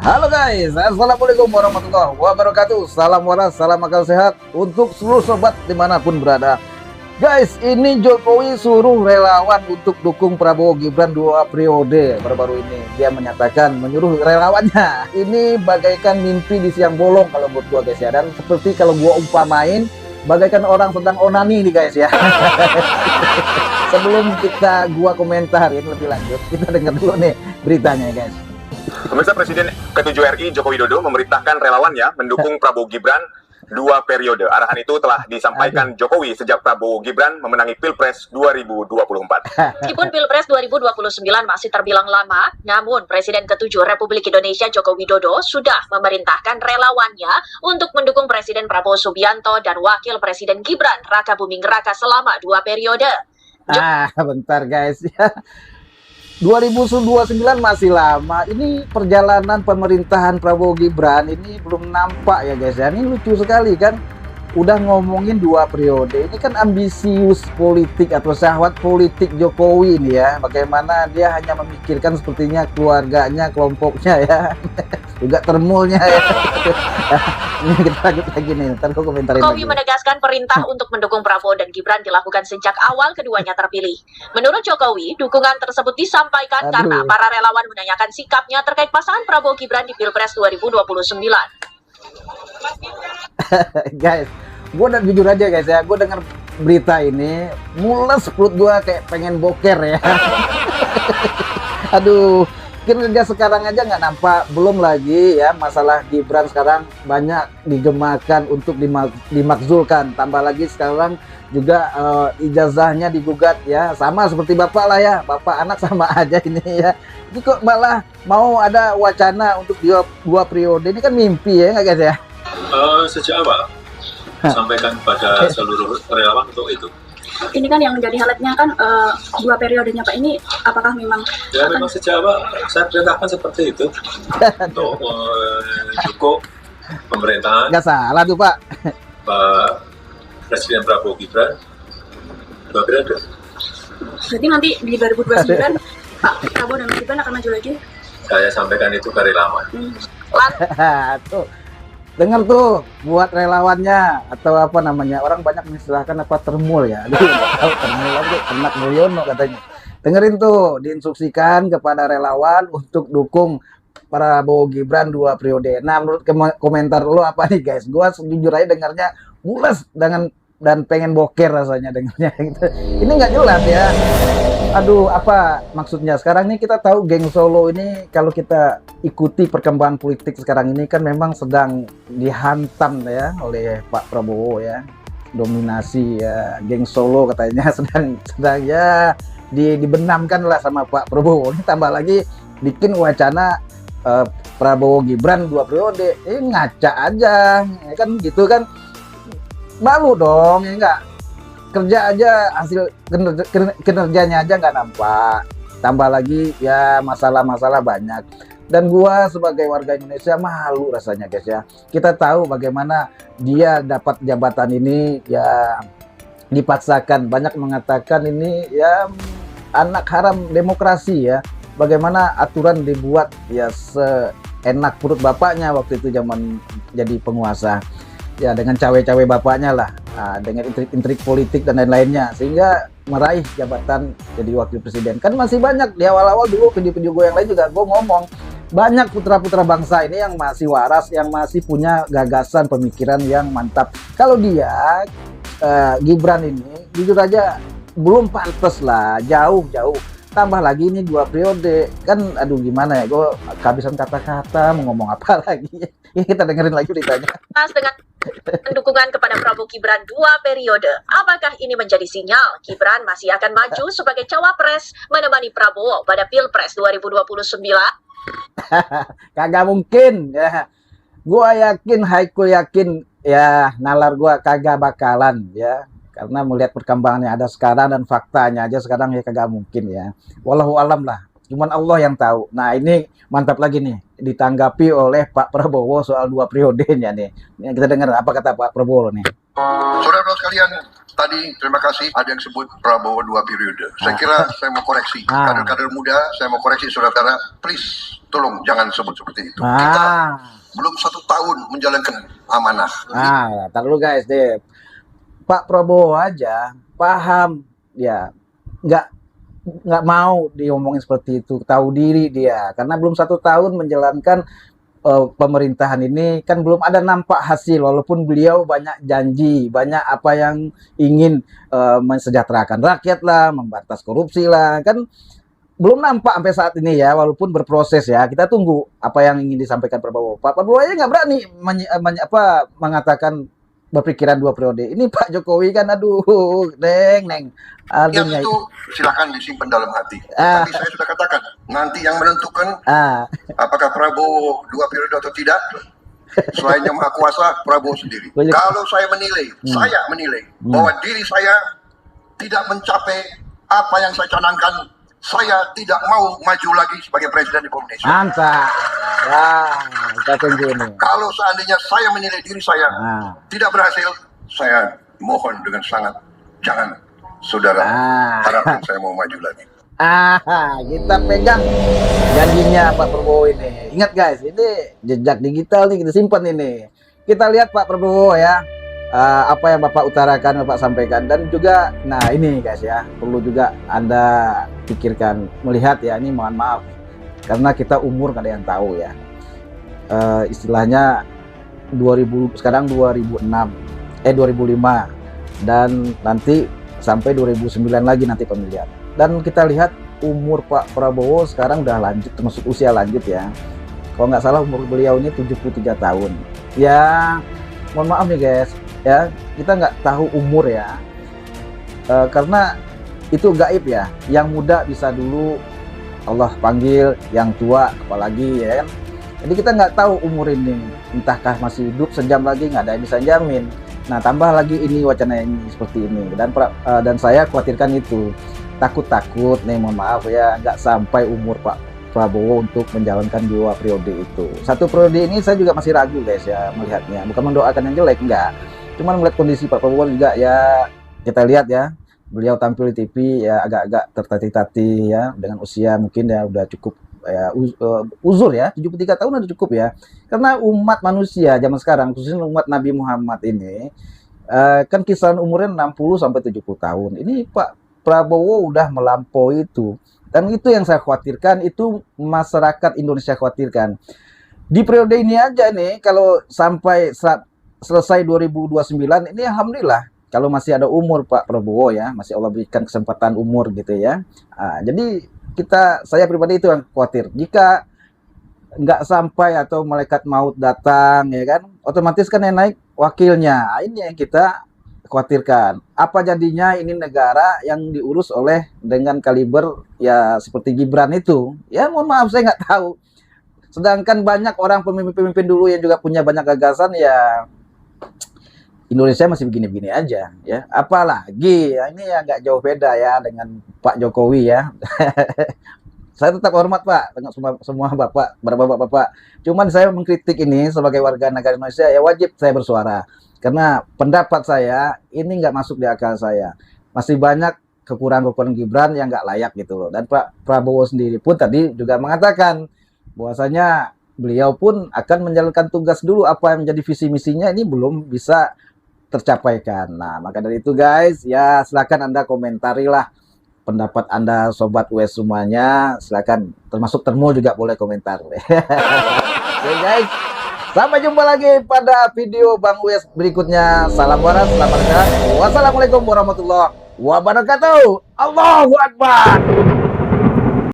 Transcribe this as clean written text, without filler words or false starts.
Halo guys, assalamualaikum warahmatullahi wabarakatuh. Salam waras, salam akal sehat untuk seluruh sobat dimanapun berada. Guys, ini Jokowi suruh relawan untuk dukung Prabowo Gibran 2 periode. Baru-baru ini dia menyatakan menyuruh relawannya. Ini bagaikan mimpi di siang bolong kalau buat gua guys ya. Dan seperti kalau gua umpamain, bagaikan orang sedang onani nih guys ya. Sebelum gua komentarin lebih lanjut, kita dengar dulu nih beritanya guys. Pemirsa, Presiden ke-7 RI Joko Widodo memerintahkan relawannya mendukung Prabowo Gibran 2 periode. Arahan itu telah disampaikan Jokowi sejak Prabowo Gibran memenangi Pilpres 2024. Meskipun Pilpres 2029 masih terbilang lama, namun Presiden ke-7 Republik Indonesia Joko Widodo sudah memerintahkan relawannya untuk mendukung Presiden Prabowo Subianto dan Wakil Presiden Gibran Raka Buming Raka selama 2 periode. Bentar guys ya. 2029 masih lama. Ini perjalanan pemerintahan Prabowo Gibran ini belum nampak ya guys ya. Ini lucu sekali kan. Udah ngomongin 2 periode. Ini kan ambisius politik atau syahwat politik Jokowi ini ya. Bagaimana dia hanya memikirkan sepertinya keluarganya, kelompoknya ya. Juga termulnya ya. Ini kita lanjut lagi nih. Ntar aku komentarin Jokowi lagi. menegaskan perintah untuk mendukung Prabowo dan Gibran dilakukan sejak awal keduanya terpilih. Menurut Jokowi, dukungan tersebut disampaikan karena para relawan menanyakan sikapnya terkait pasangan Prabowo Gibran di Pilpres 2029. Guys, gue udah jujur aja guys ya, gue denger berita ini mules perut gue kayak pengen boker ya. Aduh, kinerja sekarang aja nggak nampak, belum lagi ya masalah Gibran sekarang banyak digemakan untuk dimakzulkan, tambah lagi sekarang juga ijazahnya digugat ya, sama seperti bapak lah ya, bapak anak sama aja ini ya. Ini kok malah mau ada wacana untuk 2 periode, ini kan mimpi ya nggak guys ya? Sejak awal sampaikan pada seluruh relawan untuk itu. Ini kan yang menjadi highlightnya kan 2 periodenya Pak ini, apakah memang Ya memang sejak awal saya perintahkan seperti itu untuk mendukung pemerintahan Nggak salah tuh Pak. Pak Presiden Prabowo Gibran 2 periode. berarti nanti di 2029 Pak Prabowo dan Mas Gibran akan maju lagi? Saya sampaikan itu ke relawan. Tuh, dengar tuh buat relawannya atau apa namanya, orang banyak mengistilahkan apa termul ya. Aduh, nggak tahu termul apa, Ternak Mulyono katanya. Dengerin tuh, diinstruksikan kepada relawan untuk dukung Prabowo Gibran 2 periode. Nah, menurut komentar lo apa nih guys? Gua jujur aja dengarnya mules dan pengen boker rasanya dengarnya gitu. Ini nggak jelas ya. Aduh, apa maksudnya? Sekarang ini kita tahu geng Solo ini, kalau kita ikuti perkembangan politik sekarang ini kan memang sedang dihantam ya oleh Pak Prabowo ya. Dominasi ya, geng Solo katanya sedang ya dibenamkan lah sama Pak Prabowo. Ini tambah lagi bikin wacana Prabowo Gibran 2 periode. Ngaca aja, ya kan gitu kan. Malu dong, ya enggak? Kerja aja hasil kinerjanya aja nggak nampak, tambah lagi ya masalah-masalah banyak. Dan gua sebagai warga Indonesia malu rasanya guys ya. Kita tahu bagaimana dia dapat jabatan ini ya, dipaksakan. Banyak mengatakan ini ya anak haram demokrasi ya. Bagaimana aturan dibuat ya seenak perut bapaknya waktu itu zaman jadi penguasa ya, dengan cawe-cawe bapaknya lah, dengan intrik-intrik politik dan lain-lainnya, sehingga meraih jabatan jadi wakil presiden. Kan masih banyak di awal-awal dulu video-video gue yang lain juga gue ngomong, banyak putra-putra bangsa ini yang masih waras, yang masih punya gagasan pemikiran yang mantap. Kalau dia Gibran ini jujur aja belum pantas lah, jauh-jauh. Tambah lagi ini 2 periode kan, aduh gimana ya, gue kehabisan kata-kata mau ngomong apa lagi. Ini kita dengerin lagi ceritanya. Dengan dukungan kepada Prabowo Gibran 2 periode, apakah ini menjadi sinyal Gibran masih akan maju sebagai cawapres menemani Prabowo pada Pilpres 2029? Kagak mungkin ya. Gua yakin, Haikul yakin ya, nalar gua kagak bakalan ya. Karena melihat perkembangan yang ada sekarang dan faktanya aja sekarang ya kagak mungkin ya. Wallahu alam lah. Cuman Allah yang tahu. Nah, ini mantap lagi nih ditanggapi oleh Pak Prabowo soal 2 periodenya nih. Kita dengar apa kata Pak Prabowo nih. Saudara-saudara sekalian, Tadi terima kasih ada yang sebut Prabowo 2 periode. Saya kira saya mau koreksi. Kader-kader muda, saya mau koreksi saudara-saudara. Please, tolong jangan sebut seperti itu. Kita belum 1 tahun menjalankan amanah. Tar dulu guys deh. Pak Prabowo aja paham ya, nggak mau diomongin seperti itu, tahu diri dia karena belum 1 tahun menjalankan pemerintahan ini, kan belum ada nampak hasil walaupun beliau banyak janji, banyak apa yang ingin mensejahterakan rakyat lah, membatas korupsi lah, kan belum nampak sampai saat ini ya, walaupun berproses ya. Kita tunggu apa yang ingin disampaikan Prabowo. Pak Prabowo aja nggak berani mengatakan berpikiran 2 periode. Ini Pak Jokowi kan aduh, neng. Yang itu silakan disimpan dalam hati. Tapi saya sudah katakan, nanti yang menentukan apakah Prabowo 2 periode atau tidak, selain yang maha kuasa, Prabowo sendiri. Kalau saya menilai bahwa diri saya tidak mencapai apa yang saya canangkan, saya tidak mau maju lagi sebagai Presiden Republik Indonesia. Mantap. Kita tunggu ini. Kalau seandainya saya menilai diri saya tidak berhasil, saya mohon dengan sangat, jangan saudara harapkan saya mau maju lagi. Kita pegang janjinya Pak Prabowo ini. Ingat guys, ini jejak digital nih, kita simpan ini. Kita lihat Pak Prabowo ya, apa yang Bapak utarakan, Bapak sampaikan. Dan juga, nah ini guys ya, perlu juga Anda pikirkan, melihat ya, ini mohon maaf. Karena kita umur nggak ada yang tahu ya. Istilahnya 2000, sekarang 2005. Dan nanti sampai 2009 lagi nanti pemilihan. Dan kita lihat umur Pak Prabowo sekarang udah lanjut, termasuk usia lanjut ya. Kalau nggak salah umur beliau ini 73 tahun. Ya, mohon maaf nih guys, ya kita nggak tahu umur ya. Karena itu gaib ya. Yang muda bisa dulu Allah panggil, yang tua apalagi ya kan. Jadi kita nggak tahu umur ini, entahkah masih hidup sejam lagi, nggak ada yang bisa jamin. Nah, tambah lagi ini wacana ini seperti ini, dan saya khawatirkan itu, takut nih, mohon maaf ya, nggak sampai umur Pak Prabowo untuk menjalankan 2 periode itu. 1 periode ini saya juga masih ragu guys ya melihatnya, bukan mendoakan yang jelek, enggak, cuman melihat kondisi Pak Prabowo juga ya, kita lihat ya, beliau tampil di TV ya agak-agak tertatih-tatih ya, dengan usia mungkin ya udah cukup ya, uzur ya, 73 tahun udah cukup ya. Karena umat manusia zaman sekarang, khususnya umat Nabi Muhammad ini, kan kisaran umurnya 60 sampai 70 tahun. Ini Pak Prabowo udah melampaui itu. Dan itu yang saya khawatirkan, itu masyarakat Indonesia khawatirkan. Di periode ini aja nih, kalau sampai selesai 2029, ini alhamdulillah. Kalau masih ada umur Pak Prabowo ya, masih Allah berikan kesempatan umur gitu ya. Jadi saya pribadi itu yang khawatir. Jika nggak sampai atau malaikat maut datang ya kan, otomatis kan yang naik wakilnya. Ini yang kita khawatirkan. Apa jadinya ini negara yang diurus oleh dengan kaliber ya seperti Gibran itu? Ya mohon maaf saya nggak tahu. Sedangkan banyak orang pemimpin-pemimpin dulu yang juga punya banyak gagasan ya. Indonesia masih begini-begini aja ya, apalagi ya, ini ya nggak jauh beda ya dengan Pak Jokowi ya. Saya tetap hormat Pak dengan semua bapak-bapak. Cuman saya mengkritik ini sebagai warga negara Indonesia ya, wajib saya bersuara karena pendapat saya ini nggak masuk di akal saya. Masih banyak kekurangan Gibran yang nggak layak gitu loh. Dan Pak Prabowo sendiri pun tadi juga mengatakan bahwasanya beliau pun akan menjalankan tugas dulu, apa yang menjadi visi misinya ini belum bisa tercapaikan. Nah, maka dari itu guys, ya silakan Anda komentarilah pendapat Anda sobat US semuanya. Silakan, termasuk Termul juga boleh komentar. Oke guys, sampai jumpa lagi pada video Bang US berikutnya. Salam waras, selamat datang. Wassalamualaikum warahmatullahi wabarakatuh. Allahu Akbar.